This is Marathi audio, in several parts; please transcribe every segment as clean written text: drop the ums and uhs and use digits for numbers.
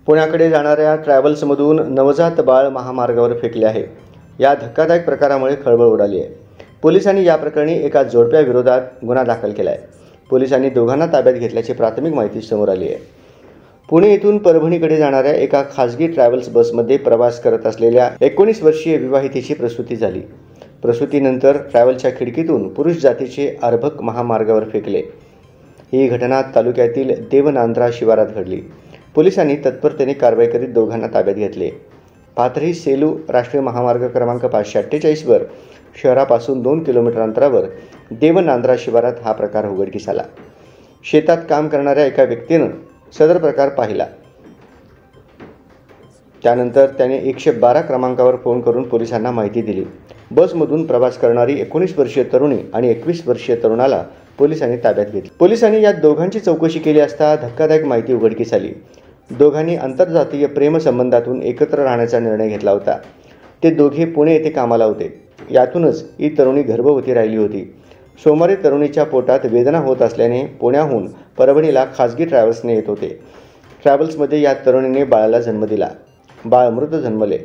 पुण्याकडे जाणाऱ्या ट्रॅव्हल्समधून नवजात बाळ महामार्गावर फेकले आहे। या धक्कादायक प्रकारामुळे खळबळ उडाली आहे। पोलिसांनी या प्रकरणी एका जोडप्याविरोधात गुन्हा दाखल केला आहे। पोलिसांनी दोघांना ताब्यात घेतल्याची प्राथमिक माहिती समोर आली आहे। पुणे येथून परभणीकडे जाणाऱ्या एका खासगी ट्रॅव्हल्स बसमध्ये प्रवास करत असलेल्या 19 वर्षीय विवाहितेची प्रसूती झाली। प्रसूतीनंतर ट्रॅव्हलच्या खिडकीतून पुरुष जातीचे अर्भक महामार्गावर फेकले। ही घटना तालुक्यातील देवनांद्रा शिवारात घडली। पोलिसांनी तत्परतेने कारवाई करीत दोघांना ताब्यात घेतले। पाथरी सेलू राष्ट्रीय महामार्ग क्रमांक 548 वर शहरापासून 2 किलोमीटर अंतरावर देवनांद्रा शिवारात हा प्रकार उघडकीस आला। शेतात काम करणाऱ्या एका व्यक्तीने सदर प्रकार पाहिला। त्यानंतर त्याने 112 क्रमांकावर फोन करून पोलिसांना माहिती दिली। बसमधून प्रवास करणारी 19 वर्षीय तरुणी आणि 21 वर्षीय तरुणाला पोलिसांनी ताब्यात घेतले। पोलिसांनी या दोघांची चौकशी केली असता धक्कादायक माहिती उघडकीस आली। दोघांनी आंतरजातीय प्रेम संबंधातून एकत्र राहण्याचा निर्णय घेतला होता। ते दोघे पुणे येथे कामाला होते। यातूनच ही तरुणी गर्भवती राहिली होती। सोमवारी तरुणीच्या पोटात वेदना होत असल्याने पुण्याहून परभणीला खासगी ट्रॅव्हल्सने येत होते। ट्रॅव्हल्समध्ये या तरुणीने बाळाला जन्म दिला। बाळ मृत जन्मले।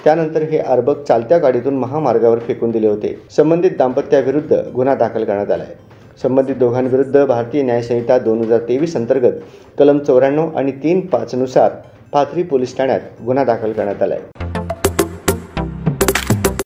त्यानंतर हे अर्भक चालत्या गाडीतून महामार्गावर फेकून दिले होते। संबंधित दाम्पत्याविरुद्ध गुन्हा दाखल करण्यात आला आहे। संबंधित दोघांविरुद्ध भारतीय न्याय संहिता 2023 अंतर्गत कलम 94 आणि 3(5) नुसार पाथरी पोलीस ठाण्यात गुन्हा दाखल करण्यात आला आहे।